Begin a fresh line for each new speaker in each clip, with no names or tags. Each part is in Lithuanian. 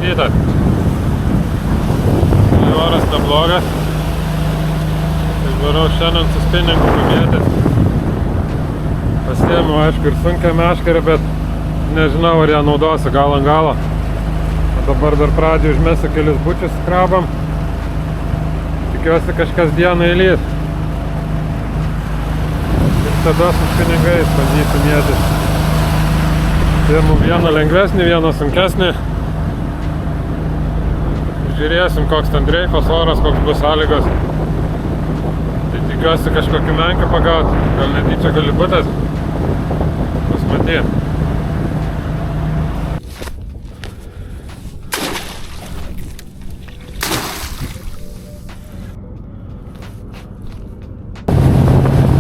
rytą. Oras neblogas. Tai varau šiandien su spinningu pamėtis. Pasiėmiau, aišku, ir sunkią meškerę, bet nežinau, ar ją naudosiu gal ant galo. O dabar dar pradžiai užmesiu kelis bučius krabam. Tikiuosi kažkas dieną įlys. Ir tada su spinningais bandysiu mėtis. Pirmu vieną lengvesnį, vieną sunkesnį. Žiūrėsim, koks ten dreifas, oras, koks bus sąlygos. Tai tikiuosi kažkokį menką pagauti. Gal netyčia galibutas. Bus matyti.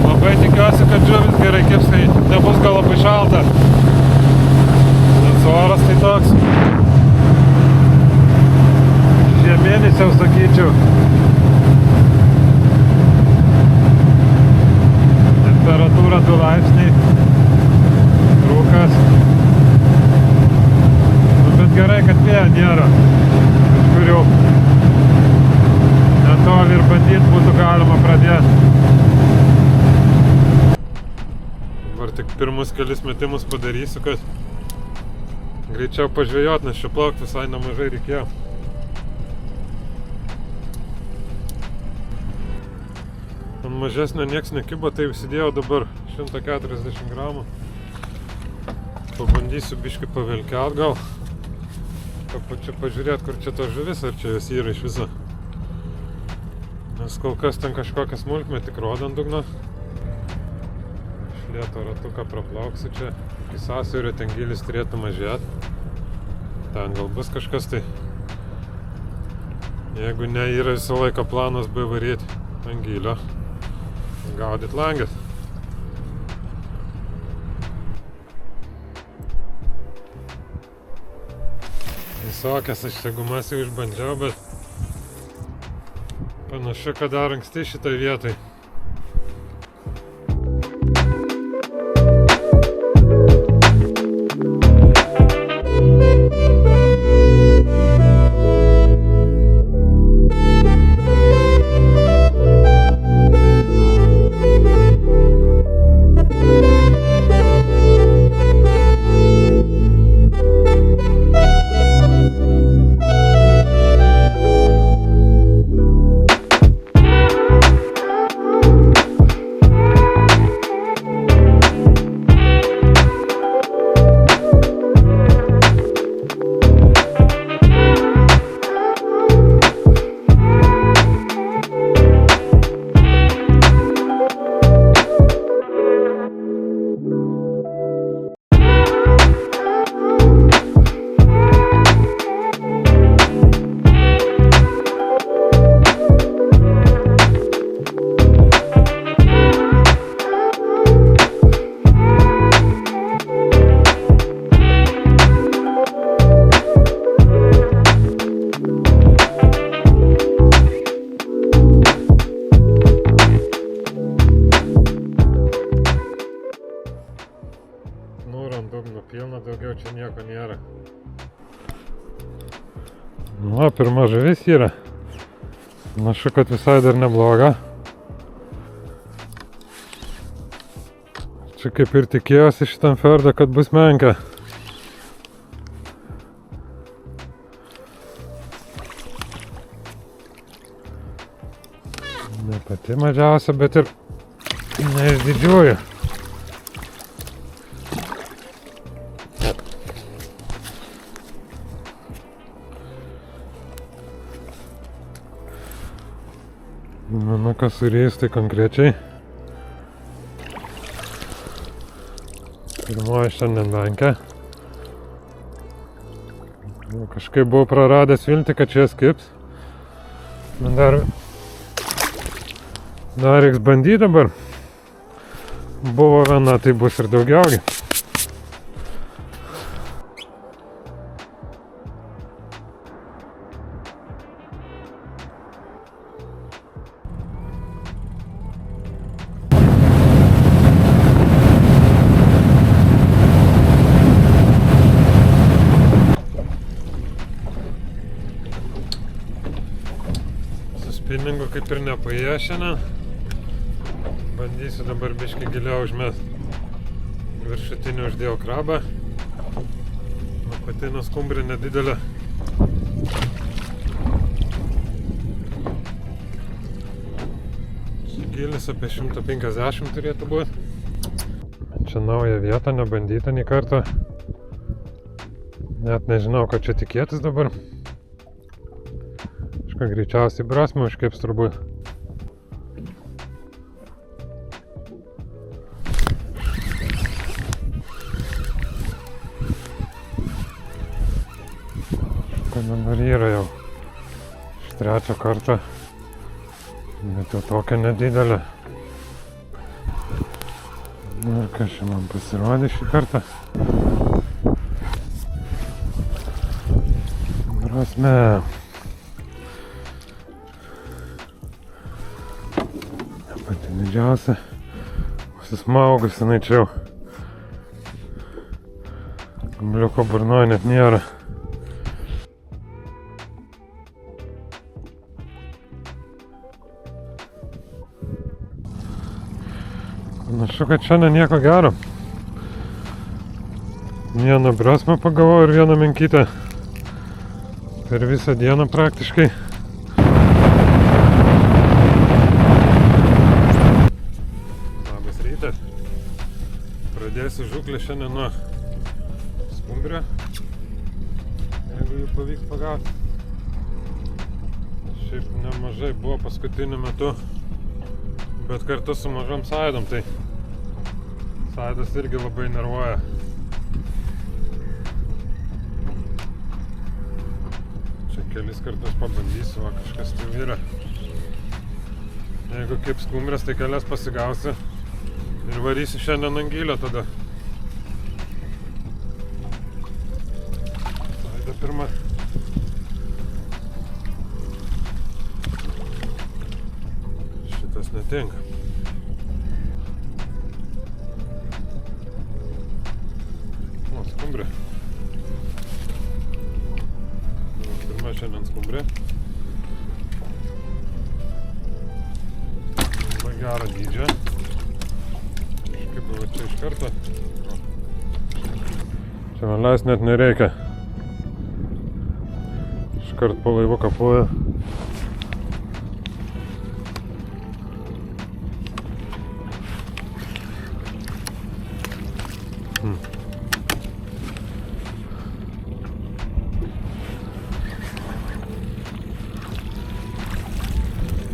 Labai tikiuosi, kad žuvis gerai kibs, kai nebus gal labai šalta. Nes oras tai toks. Žiemėnisiau, sakyčiau. Temperatūra 2 laipsniai. Rūkas. Bet gerai, kad vėjo nėra. Kažkur jau netoli ir bandyt būtų galima pradėti. Dabar tik pirmus kelis metimus padarysiu, kad greičiau pažvejot, nes čia plaukt visai nemažai reikėjo. Ant mažesnio nieks nekibo, tai įsidėjau dabar 140 gramų. Pabandysiu biškį pavilkiaut gal. Pačiu pažiūrėt, kur čia tos žuvis, ar čia jos yra iš viso. Nes kol kas ten kažkokią smulkmę tik rodo ant dugno. Iš lėto ratuką praplauksiu čia. Iki sąsiaurio ten gilis turėtų mažėti. Ten gal bus kažkas tai. Jeigu ne, yra visą laiką planas B varyti ant gilio. Gaudyt langės. Visokias aš čia gumas jau išbandžiau, bet panašu, kad dar anksti šitoj vietoj. Pilna, daugiau čia nieko nėra. Nu, pirma žuvis yra. Panašu, kad visai dar nebloga. Čia kaip ir tikėjausi šitam ferdą, kad bus menka. Ne pati mažiausia, bet ir ne iš didžiųjų. Mano kas surėjus tai konkrečiai. Pirmoji šiandien menkė. Kažkaip buvau praradęs viltį, kad čia skips. Dar reiks bandyti dabar. Buvo viena, tai bus ir daugiaugi. Spinningo kaip ir nepaėjo šiandien. Bandysiu dabar biškį giliau užmest. Viršutinį uždėjau krabą. Apatinė skumbrė nedidelė. Gilis apie 150 turėtų būti. Čia nauja vieta, nebandyta nei kartą. Net nežinau, ką čia tikėtis dabar. Kažką greičiausiai brasmę užkeps turbūt. Dabar yra jau iš trečią kartą, bet jau tokia nedidelė. Ir kas čia man pasirodė šį kartą? Brasmė. Pati didžiausia. Susmaugus jinai čia jau. Kambliuko burnoje net nėra. Panašu, kad šiandien nieko gero. Vieną brasmę pagavau ir vieną menkytę. Per visą dieną praktiškai. Labas rytas. Pradėsiu žuklę šiandien nuo skumbrio. Jeigu jų pavyks pagauti. Šiaip nemažai buvo paskutiniu metu. Bet kartu su mažom saidom, tai saidas irgi labai nervuoja. Čia kelis kartus pabandysiu, va kažkas tai yra. Jeigu kaip skumbrės, tai kelias pasigausiu ir varysiu šiandien ant gylio tada. Saida pirma. Šitas netinka. O, skumbrė. Pirma šiandien skumbrė. Labai gerą dydžią. Kažkaip buvo čia iš karto. Čia man leis net nereikia. Iškart po laivu kapuoja.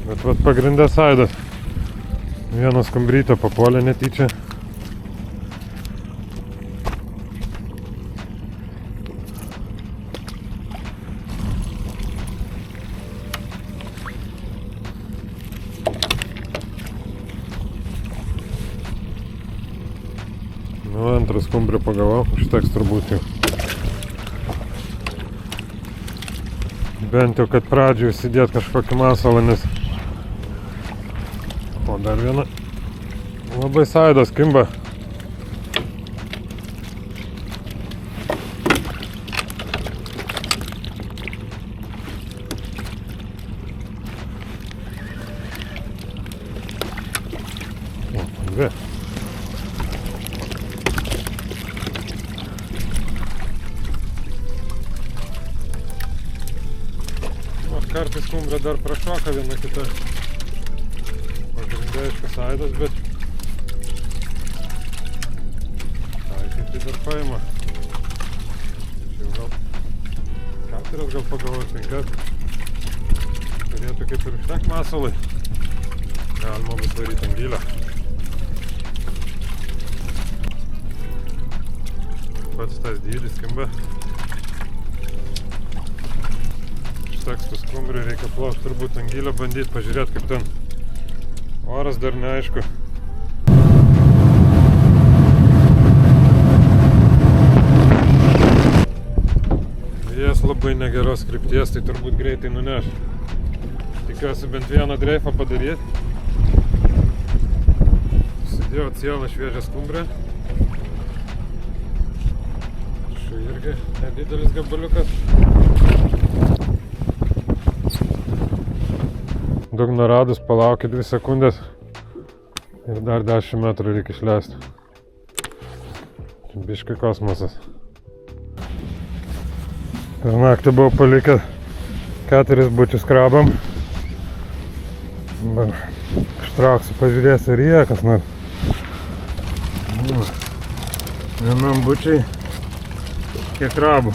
Bet vat pagrindė saidas. Vieną skumbrytę papuolė netyčia. Nu, antrą skumbrį pagavau, užteks turbūt jau. Bent jau, kad pradžioj įsidėt kažkokį masalą, nes... O, dar viena. Labai saidas kimba. O, dvi. Kartais skumbrė dar prašoka viena kita. Pagrindė aišku saidas, bet taikyti dar paima. Čia jau gal 4 gal pagavau, 5. Turėtų kaip ir užtek masalai. Galima bus varyti ant gylio. Pats tas dydis kimba. Užteks tų skumbrių, reikia plaušti turbūt ant gylio, bandyti pažiūrėti kaip ten. Oras dar neaišku. Vėjas labai negeros krypties, tai turbūt greitai nuneš. Tikiuosi bent vieną dreifą padaryti. Sudėjau cielą šviežią skumbrę. Šiuo irgi nedidelis gabaliukas. Dugno radus, palaukit 2 sekundės ir dar 10 metrų reikia išleisti. Biškai kosmosas. Per naktį buvau palikęs 4 bučius krabam. Ištrauksiu, pažiūrėsiu, ar jie kas nors. Vienam bučiai kiek krabų.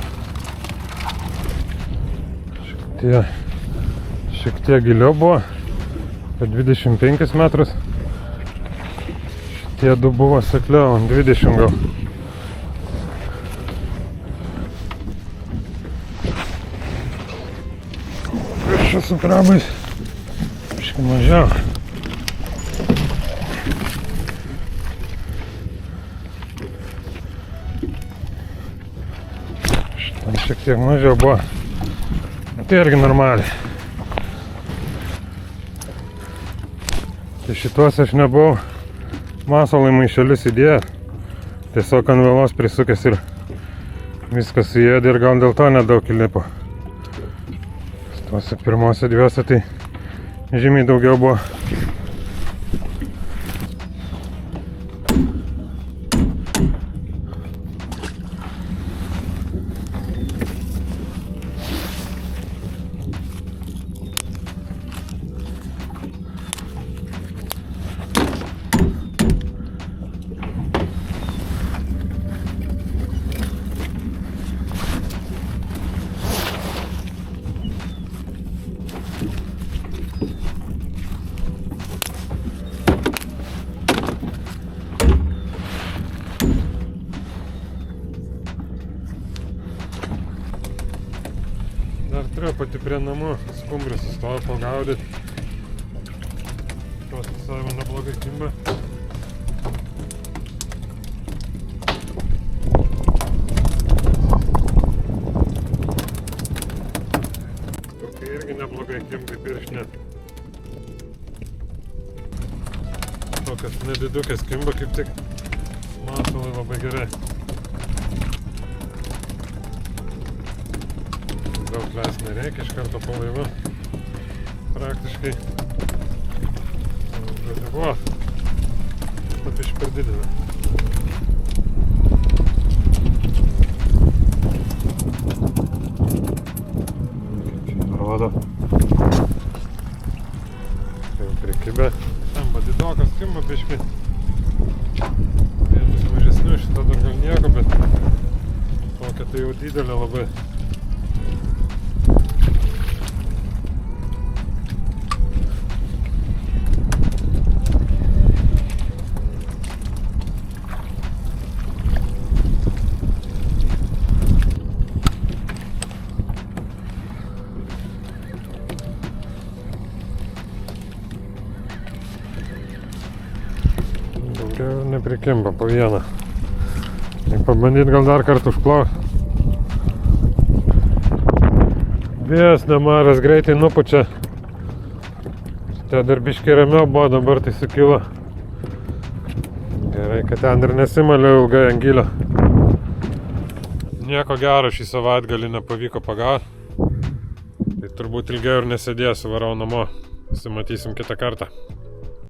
Šiek tiek giliau buvo, apie 25 metrus. Šitie 2 buvo sekliau, 20 gal. Čia su krabais biškį mažiau. Šitam šiek tiek mažiau buvo. Tai irgi normaliai. Tai šituos aš nebuvau masalą į maišelius įdėjęs. Tiesiog ant vėlos prisukęs ir viskas įėdė ir gal dėl to nedaug įlipo. Tuose pirmose 2 tai žymiai daugiau buvo. Dar turėjau pati prie namų skumbrį sustoju pagaudyti. Tos visai man neblogai kimba. Tokia irgi neblogai kimba piršinė. Tokias nedidukės kimba kaip tik masalai labai gerai. Daug leist nereikia, iš karto po laivu praktiškai buvo bet iš per didelė. Čia rodo jau prikibę. Ten badidokas kimba biškį. Vienus mažesnių, šitą dar gal nieko, bet tokia tai jau didelė labai. Daugiau neprikimba po vieną. Pabandyt gal dar kartą užplauti. Vėjas nemaras, greitai nupučia. Čia dar biškai ramiau buvo, dabar tai sukilo. Gerai, kad ten ir nesimaliau ilgai ant gylio. Nieko gero šį savaitgalį nepavyko pagauti. Tai turbūt ilgiau ir nesėdėsiu, varau namo. Pasimatysim kitą kartą.